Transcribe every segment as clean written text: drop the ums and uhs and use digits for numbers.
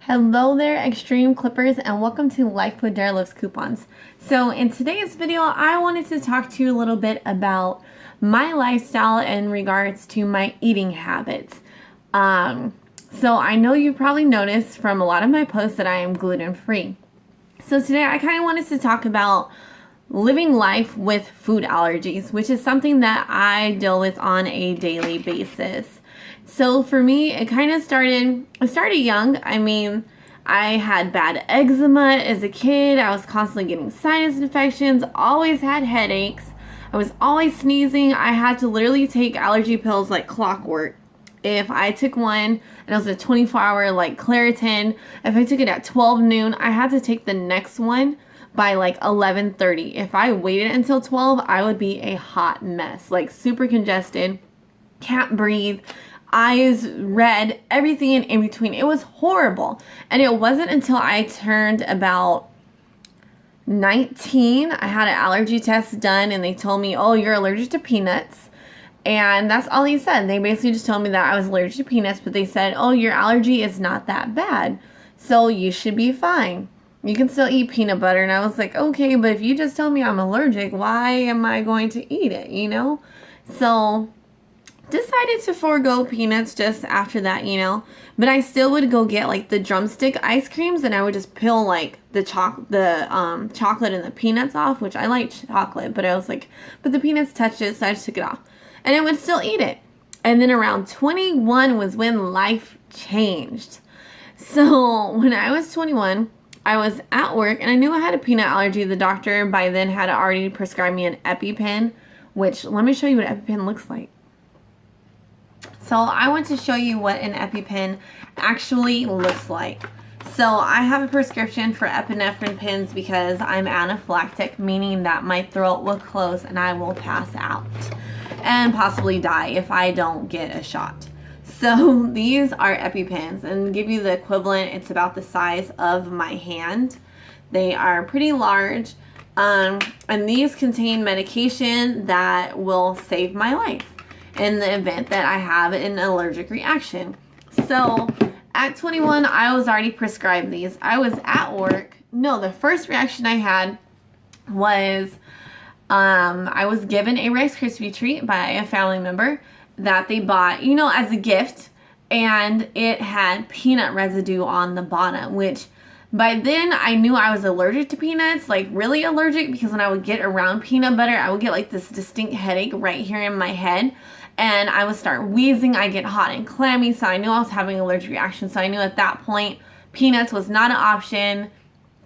Hello there, Extreme Clippers, and welcome to Life with Darylife's Coupons. So in today's video, I wanted to talk to you a little bit about my lifestyle in regards to my eating habits. So I know you've probably noticed from a lot of my posts that I am gluten-free. So today I kind of wanted to talk about living life with food allergies, which is something that I deal with on a daily basis. So for me, it started young. I had bad eczema as a kid. I was constantly getting sinus infections, always had headaches. I was always sneezing. I had to literally take allergy pills like clockwork. If I took one and it was a 24-hour like Claritin, if I took it at 12 noon, I had to take the next one by like 11:30. If I waited until 12, I would be a hot mess, like super congested, can't breathe, eyes red, everything in between. It was horrible. And it wasn't until I turned about 19, I had an allergy test done and they told me, oh, you're allergic to peanuts. And that's all he said. They basically just told me that I was allergic to peanuts, but they said, oh, your allergy is not that bad, so you should be fine. You can still eat peanut butter. And I was like, okay, but if you just tell me I'm allergic, why am I going to eat it, So decided to forego peanuts just after that, But I still would go get like the drumstick ice creams and I would just peel like the chocolate and the peanuts off, which I like chocolate, but I was like, but the peanuts touched it, so I just took it off. And I would still eat it. And then around 21 was when life changed. So when I was 21, I was at work and I knew I had a peanut allergy. The doctor by then had already prescribed me an EpiPen, which let me show you what EpiPen looks like. So I want to show you what an EpiPen actually looks like. So I have a prescription for epinephrine pens because I'm anaphylactic, meaning that my throat will close and I will pass out and possibly die if I don't get a shot. So these are EpiPens, and give you the equivalent, it's about the size of my hand. They are pretty large, and these contain medication that will save my life in the event that I have an allergic reaction. So at 21, I was already prescribed these. I was at work. No, the first reaction I had was I was given a Rice Krispie treat by a family member that they bought, as a gift, and it had peanut residue on the bottom, which by then I knew I was allergic to peanuts, like really allergic, because when I would get around peanut butter, I would get like this distinct headache right here in my head, and I would start wheezing, I get hot and clammy, so I knew I was having an allergic reaction. So I knew at that point, peanuts was not an option,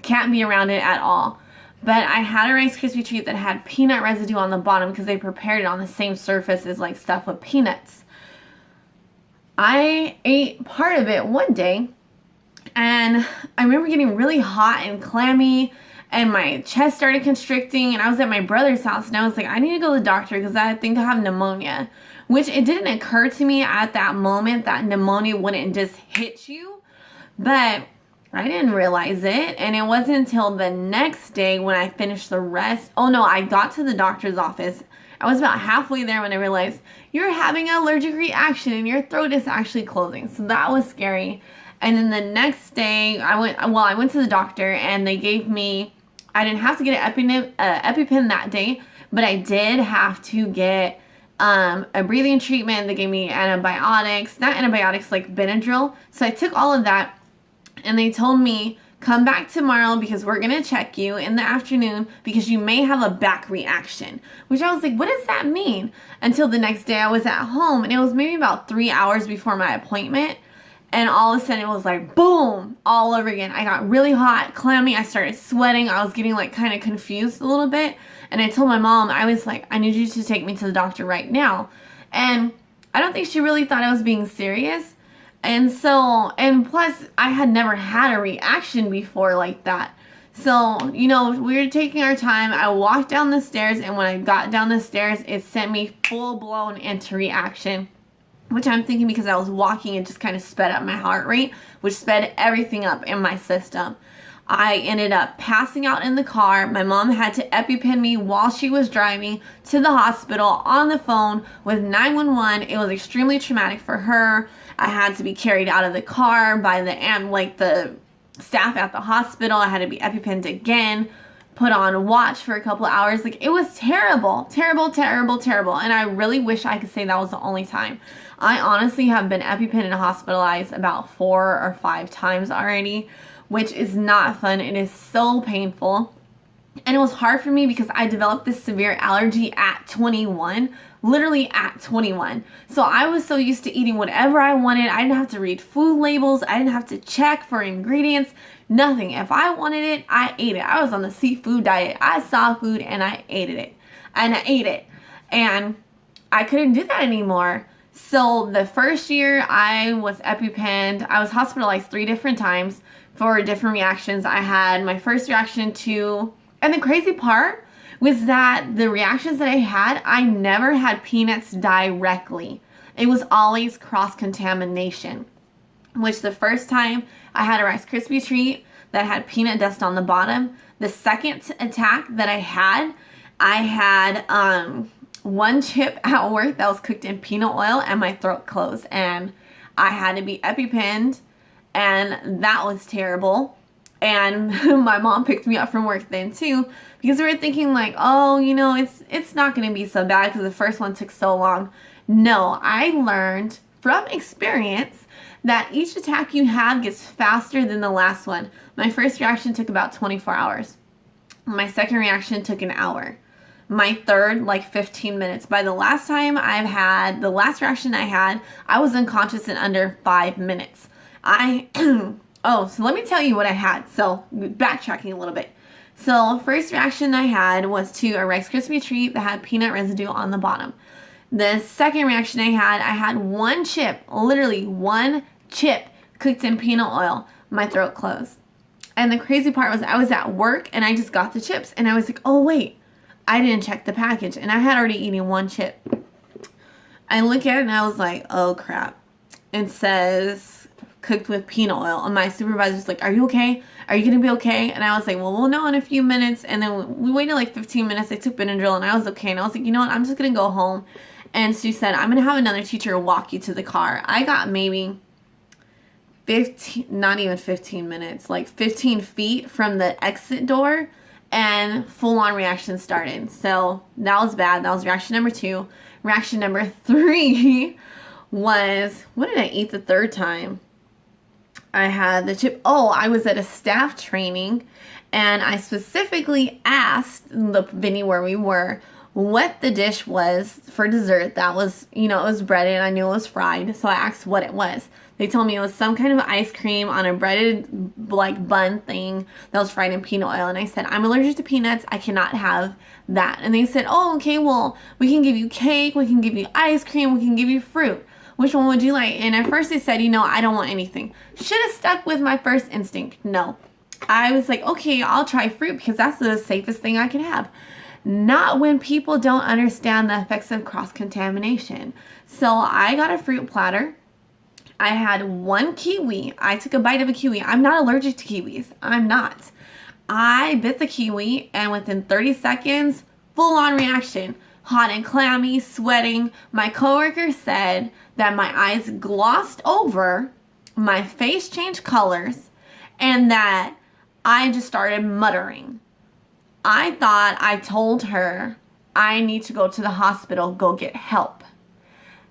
can't be around it at all. But I had a Rice Krispie treat that had peanut residue on the bottom because they prepared it on the same surface as like stuff with peanuts. I ate part of it one day and I remember getting really hot and clammy and my chest started constricting, and I was at my brother's house and I was like, I need to go to the doctor because I think I have pneumonia, which it didn't occur to me at that moment that pneumonia wouldn't just hit you, but I didn't realize it, and it wasn't until the next day when I finished the rest. Oh no, I got to the doctor's office. I was about halfway there when I realized you're having an allergic reaction and your throat is actually closing. So that was scary. And then the next day, I went to the doctor and they gave me, I didn't have to get an EpiPen that day, but I did have to get a breathing treatment. They gave me antibiotics, not antibiotics, like Benedryl. So I took all of that. And they told me, come back tomorrow because we're going to check you in the afternoon because you may have a back reaction. Which I was like, what does that mean? Until the next day I was at home, and it was maybe about 3 hours before my appointment. And all of a sudden it was like, boom, all over again. I got really hot, clammy. I started sweating. I was getting like kind of confused a little bit. And I told my mom, I was like, I need you to take me to the doctor right now. And I don't think she really thought I was being serious. And so, and plus I had never had a reaction before like that. So, we were taking our time. I walked down the stairs, and when I got down the stairs, it sent me full blown into reaction, which I'm thinking because I was walking, it just kind of sped up my heart rate, which sped everything up in my system. I ended up passing out in the car. My mom had to EpiPen me while she was driving to the hospital on the phone with 911. It was extremely traumatic for her. I had to be carried out of the car by the staff at the hospital. I had to be EpiPenned again, put on watch for a couple of hours. Like, it was terrible, terrible, terrible, terrible. And I really wish I could say that was the only time. I honestly have been EpiPen and hospitalized about 4 or 5 times already, which is not fun. It is so painful. And it was hard for me because I developed this severe allergy at 21, literally at 21. So I was so used to eating whatever I wanted. I didn't have to read food labels. I didn't have to check for ingredients, nothing. If I wanted it, I ate it. I was on the seafood diet. I saw food and I ate it. And I ate it. And I couldn't do that anymore. So the first year I was EpiPenned, I was hospitalized 3 different times for different reactions. I had my first reaction to, and the crazy part was that the reactions that I never had peanuts directly. It was always cross-contamination, which the first time I had a Rice Krispie treat that had peanut dust on the bottom. The second attack that I had one chip at work that was cooked in peanut oil and my throat closed, and I had to be EpiPenned, and that was terrible. And my mom picked me up from work then too, because we were thinking like, oh, you know, it's not going to be so bad because the first one took so long. No, I learned from experience that each attack you have gets faster than the last one. My first reaction took about 24 hours. My second reaction took an hour. My third, like 15 minutes. By the last reaction I had, I was unconscious in under 5 minutes. So let me tell you what I had. So backtracking a little bit. So first reaction I had was to a Rice Krispie treat that had peanut residue on the bottom. The second reaction I had one chip, literally one chip cooked in peanut oil. My throat closed. And the crazy part was I was at work and I just got the chips and I was like, oh wait, I didn't check the package and I had already eaten one chip. I look at it and I was like, oh crap. It says cooked with peanut oil. And my supervisor's like, are you okay? Are you going to be okay? And I was like, well, we'll know in a few minutes. And then we waited like 15 minutes. I took Benedryl and I was okay. And I was like, you know what? I'm just going to go home. And she said, I'm going to have another teacher walk you to the car. I got maybe 15, not even 15 minutes, like 15 feet from the exit door and full-on reaction started. So that was bad. That was reaction number 2. Reaction number 3 was, what did I eat the third time? I had the chip. Oh, I was at a staff training and I specifically asked the venue where we were what the dish was for dessert. That was, you know, it was breaded. I knew it was fried. So I asked what it was. They told me it was some kind of ice cream on a breaded like bun thing that was fried in peanut oil. And I said, I'm allergic to peanuts. I cannot have that. And they said, oh, okay, well, we can give you cake. We can give you ice cream. We can give you fruit. Which one would you like? And at first they said, you know, I don't want anything. Should have stuck with my first instinct. No. I was like, okay, I'll try fruit because that's the safest thing I can have. Not when people don't understand the effects of cross-contamination. So I got a fruit platter. I had one kiwi. I took a bite of a kiwi. I'm not allergic to kiwis. I'm not. I bit the kiwi and within 30 seconds, full-on reaction. Hot and clammy, sweating. My coworker said that my eyes glossed over, my face changed colors, and that I just started muttering. I thought I told her I need to go to the hospital, go get help.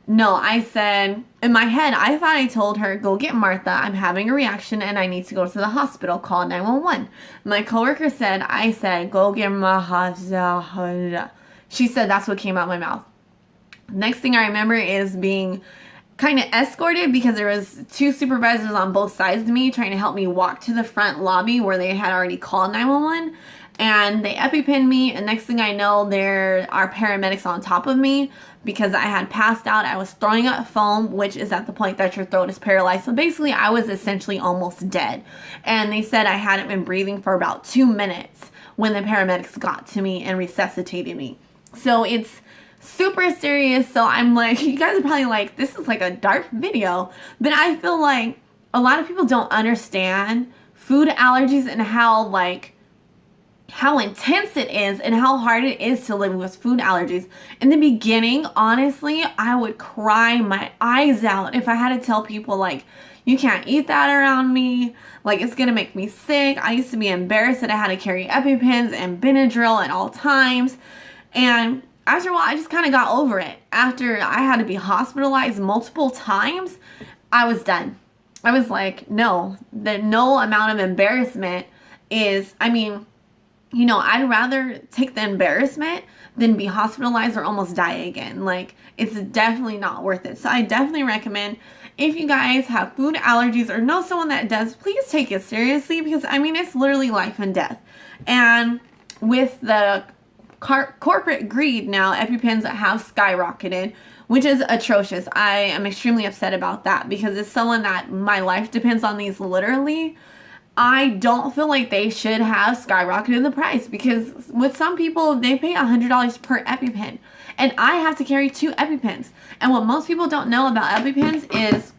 No, I said, in my head, I thought I told her, go get Martha, I'm having a reaction and I need to go to the hospital, call 911. My coworker said, I said, go get Martha. She said that's what came out of my mouth. Next thing I remember is being kind of escorted because there was 2 supervisors on both sides of me trying to help me walk to the front lobby where they had already called 911. And they EpiPen me, and next thing I know, there are paramedics on top of me because I had passed out. I was throwing up foam, which is at the point that your throat is paralyzed. So basically, I was essentially almost dead. And they said I hadn't been breathing for about 2 minutes when the paramedics got to me and resuscitated me. So it's super serious. So I'm like, you guys are probably like, this is like a dark video. But I feel like a lot of people don't understand food allergies and how intense it is and how hard it is to live with food allergies. In the beginning, honestly, I would cry my eyes out if I had to tell people, like, you can't eat that around me. Like, it's going to make me sick. I used to be embarrassed that I had to carry EpiPens and Benedryl at all times. And after a while, I just kind of got over it. After I had to be hospitalized multiple times, I was done. I was like, no amount of embarrassment is, I'd rather take the embarrassment than be hospitalized or almost die again. Like, it's definitely not worth it. So I definitely recommend, if you guys have food allergies or know someone that does, please take it seriously, because it's literally life and death. And with the corporate greed now, EpiPens have skyrocketed, which is atrocious. I am extremely upset about that, because as someone that my life depends on these literally, I don't feel like they should have skyrocketed the price, because with some people, they pay $100 per EpiPen, and I have to carry 2 EpiPens. And what most people don't know about EpiPens is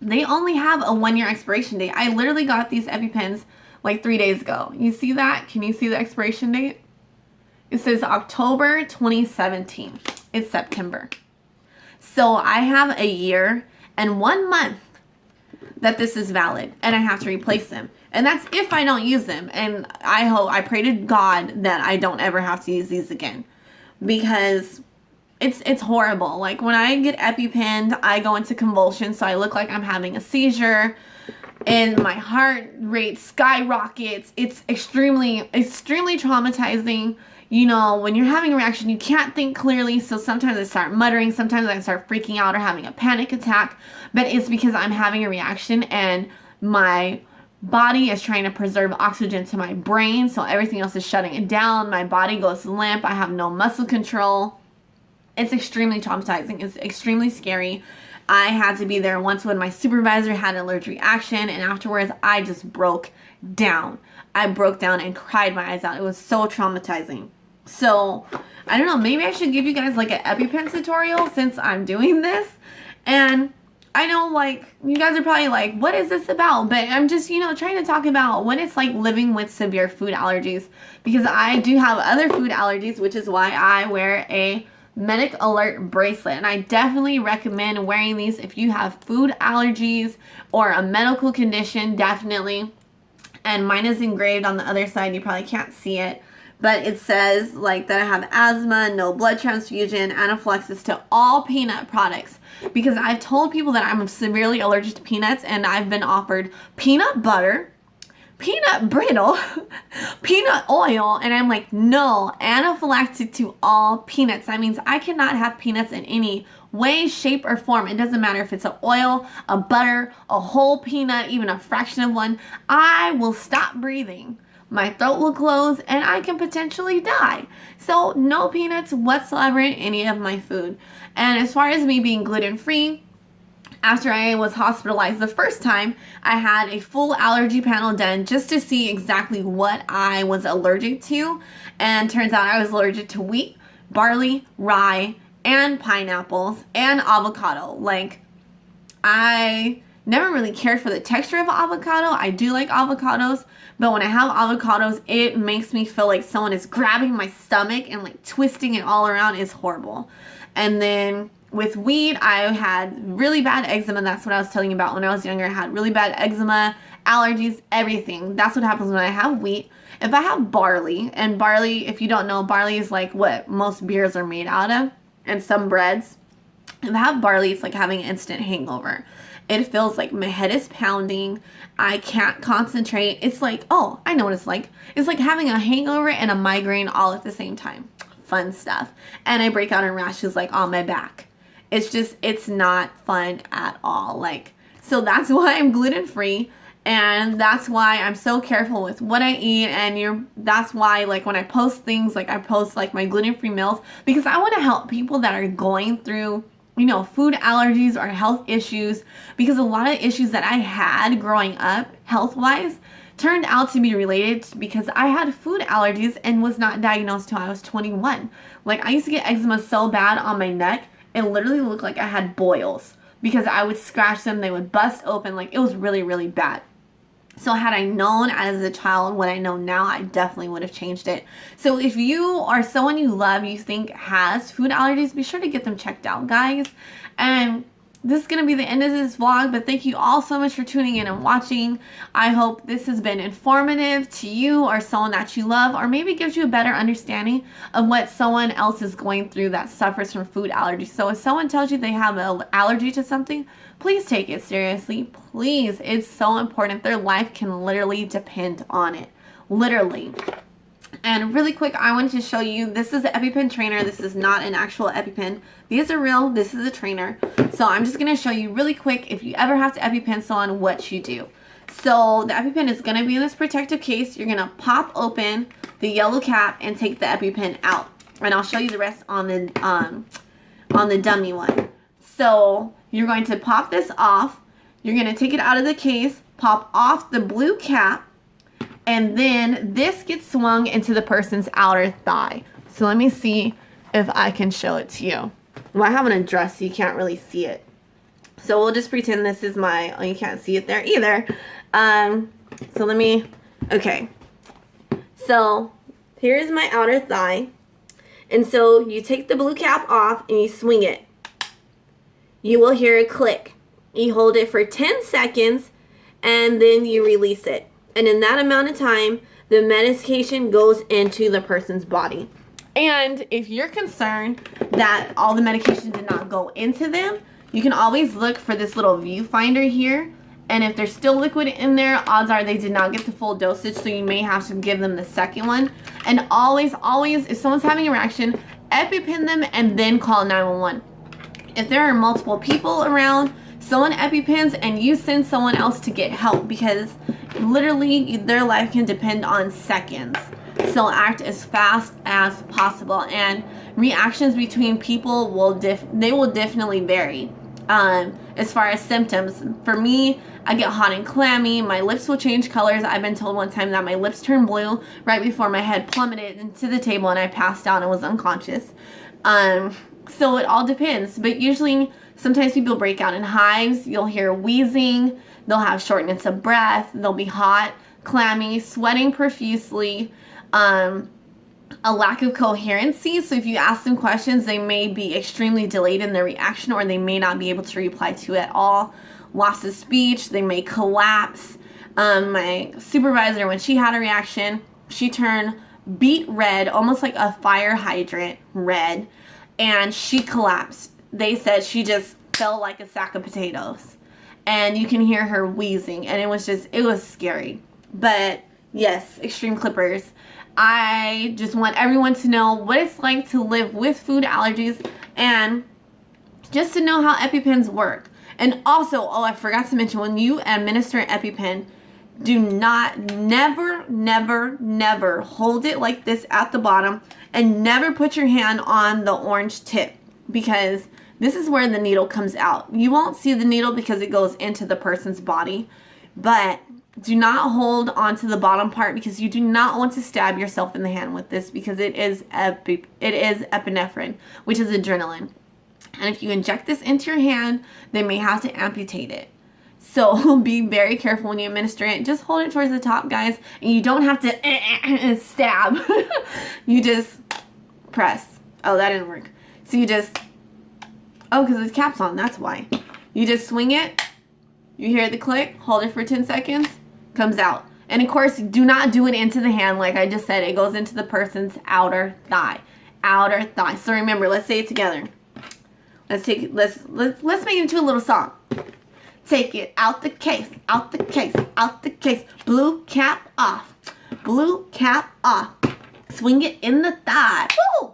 they only have a 1-year expiration date. I literally got these EpiPens like 3 days ago. You see that? Can you see the expiration date? It says October 2017. It's September. So I have a year and 1 month that this is valid, and I have to replace them. And that's if I don't use them. And I pray to God that I don't ever have to use these again, because it's horrible. Like, when I get EpiPen, I go into convulsions, so I look like I'm having a seizure, and my heart rate skyrockets. It's extremely traumatizing. When you're having a reaction, you can't think clearly, so sometimes I start muttering, sometimes I start freaking out or having a panic attack, but it's because I'm having a reaction, and my body is trying to preserve oxygen to my brain, so everything else is shutting it down. My body goes limp. I have no muscle control. It's extremely traumatizing. It's extremely scary. I had to be there once when my supervisor had an allergic reaction, and afterwards I just broke down. I broke down and cried my eyes out. It was so traumatizing. So, I don't know, maybe I should give you guys like an EpiPen tutorial since I'm doing this. And I know, like, you guys are probably like, what is this about? But I'm just, trying to talk about what it's like living with severe food allergies, because I do have other food allergies, which is why I wear a medic alert bracelet. And I definitely recommend wearing these if you have food allergies or a medical condition, definitely. And mine is engraved on the other side. You probably can't see it, but it says like that I have asthma, no blood transfusion, anaphylaxis to all peanut products, because I've told people that I'm severely allergic to peanuts, and I've been offered peanut butter, peanut brittle, peanut oil, and I'm like, no, anaphylactic to all peanuts. That means I cannot have peanuts in any way, shape, or form. It doesn't matter if it's an oil, a butter, a whole peanut, even a fraction of one. I will stop breathing. My throat will close, and I can potentially die. So no peanuts whatsoever in any of my food. And as far as me being gluten-free, after I was hospitalized the first time, I had a full allergy panel done just to see exactly what I was allergic to. And turns out I was allergic to wheat, barley, rye, and pineapples, and avocado. Like, I never really cared for the texture of avocado. I do like avocados, but when I have avocados, it makes me feel like someone is grabbing my stomach and like twisting it all around. It's horrible. And then with wheat, I had really bad eczema. That's what I was telling you about when I was younger. I had really bad eczema, allergies, everything. That's what happens when I have wheat. If I have barley, and barley, if you don't know, barley is like what most beers are made out of, and some breads. If I have barley, it's like having an instant hangover. It feels like my head is pounding. I can't concentrate. It's like, oh, I know what it's like. It's like having a hangover and a migraine all at the same time. Fun stuff. And I break out in rashes like on my back. It's not fun at all. Like, so that's why I'm gluten-free. And that's why I'm so careful with what I eat. And that's why, like, when I post things, like I post like my gluten-free meals, because I want to help people that are going through, food allergies or health issues, because a lot of issues that I had growing up health-wise turned out to be related because I had food allergies and was not diagnosed till I was 21. Like, I used to get eczema so bad on my neck, it literally looked like I had boils because I would scratch them, they would bust open. Like, it was really, really bad. So had I known as a child what I know now, I definitely would have changed it. So if you or someone you love, you think has food allergies, be sure to get them checked out, guys. And this is going to be the end of this vlog, but thank you all so much for tuning in and watching. I hope this has been informative to you or someone that you love, or maybe gives you a better understanding of what someone else is going through that suffers from food allergies. So if someone tells you they have an allergy to something, please take it seriously. Please. It's so important. Their life can literally depend on it. Literally. And really quick, I wanted to show you, this is the EpiPen trainer. This is not an actual EpiPen. These are real. This is a trainer. So I'm just going to show you really quick, if you ever have to EpiPen someone, what you do. So the EpiPen is going to be in this protective case. You're going to pop open the yellow cap and take the EpiPen out. And I'll show you the rest on the dummy one. So you're going to pop this off. You're going to take it out of the case, pop off the blue cap, and then this gets swung into the person's outer thigh. So let me see if I can show it to you. Well, I have an address, so you can't really see it. So we'll just pretend this is my, oh, you can't see it there either. So let me, okay. So here's my outer thigh. And so you take the blue cap off and you swing it. You will hear a click. You hold it for 10 seconds and then you release it. And in that amount of time, the medication goes into the person's body. And if you're concerned that all the medication did not go into them, you can always look for this little viewfinder here. And if there's still liquid in there, odds are they did not get the full dosage, so you may have to give them the second one. And always, if someone's having a reaction, EpiPen them and then call 911. If there are multiple people around, someone EpiPens and you send someone else to get help, because literally their life can depend on seconds. So act as fast as possible, and reactions between people will definitely vary. As far as symptoms, for me, I get hot and clammy. My lips will change colors. I've been told one time that my lips turned blue right before my head plummeted into the table and I passed out and was unconscious. So it all depends, but usually sometimes people break out in hives. You'll hear wheezing. They'll have shortness of breath. They'll be hot, clammy, sweating profusely, a lack of coherency. So if you ask them questions, they may be extremely delayed in their reaction, or they may not be able to reply to at all. Loss of speech. They may collapse. My supervisor, when she had a reaction, she turned beet red, almost like a fire hydrant red, and she collapsed. They said she just fell like a sack of potatoes. And you can hear her wheezing, and it was scary. But yes, extreme clippers. I just want everyone to know what it's like to live with food allergies, and just to know how EpiPens work. And also, oh, I forgot to mention, when you administer an EpiPen, do not, never hold it like this at the bottom, and never put your hand on the orange tip, because this is where the needle comes out. You won't see the needle because it goes into the person's body, but do not hold onto the bottom part, because you do not want to stab yourself in the hand with this, because it is epinephrine, which is adrenaline. And if you inject this into your hand, they may have to amputate it. So be very careful when you administer it. Just hold it towards the top, guys, and you don't have to stab. You just press. Oh, that didn't work. So you just, oh, because the cap's on, that's why. You just swing it. You hear the click, hold it for 10 seconds, comes out. And of course, do not do it into the hand like I just said. It goes into the person's outer thigh. Outer thigh. So remember, let's say it together. Let's make it into a little song. Take it out the case, out the case, out the case. Blue cap off. Blue cap off. Swing it in the thigh. Woo!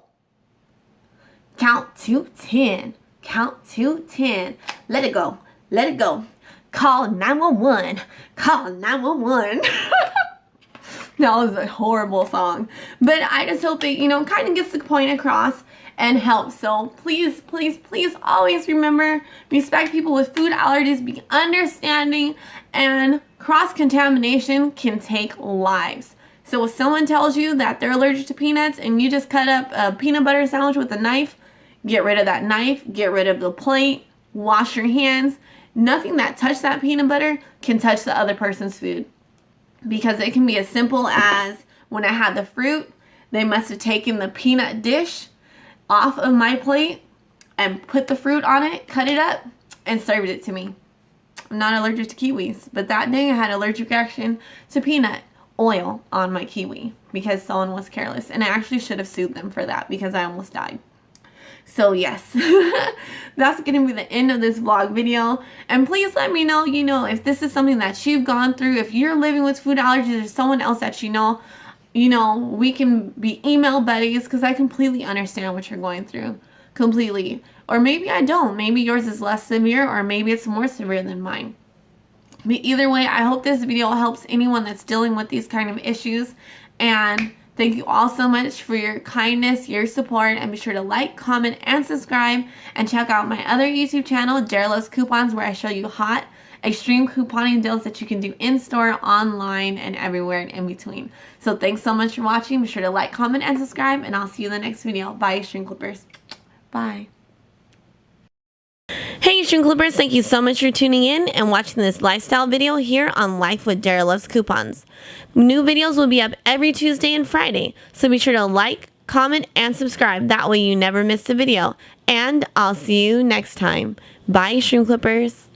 Count to 10. Count to 10. Let it go. Let it go. Call 911. Call 911. That was a horrible song. But I just hope it, kind of gets the point across and helps. So please, please, please always remember, respect people with food allergies, be understanding, and cross-contamination can take lives. So if someone tells you that they're allergic to peanuts and you just cut up a peanut butter sandwich with a knife, get rid of that knife, get rid of the plate, wash your hands. Nothing that touched that peanut butter can touch the other person's food. because it can be as simple as when I had the fruit, they must have taken the peanut dish off of my plate and put the fruit on it, cut it up, and served it to me. I'm not allergic to kiwis, but that day I had an allergic reaction to peanut oil on my kiwi because someone was careless, and I actually should have sued them for that because I almost died. So yes, that's going to be the end of this vlog video. And please let me know, if this is something that you've gone through, if you're living with food allergies or someone else that you know, we can be email buddies because I completely understand what you're going through. Completely. Or maybe I don't. Maybe yours is less severe, or maybe it's more severe than mine. But either way, I hope this video helps anyone that's dealing with these kind of issues. And thank you all so much for your kindness, your support, and be sure to like, comment, and subscribe. And check out my other YouTube channel, Dara Loves Coupons, where I show you hot, extreme couponing deals that you can do in-store, online, and everywhere in between. So thanks so much for watching. Be sure to like, comment, and subscribe, and I'll see you in the next video. Bye, Extreme Clippers. Bye. Hey, Extreme Clippers, thank you so much for tuning in and watching this lifestyle video here on Life with Dara Loves Coupons. New videos will be up every Tuesday and Friday, so be sure to like, comment, and subscribe. That way you never miss a video. And I'll see you next time. Bye, Extreme Clippers.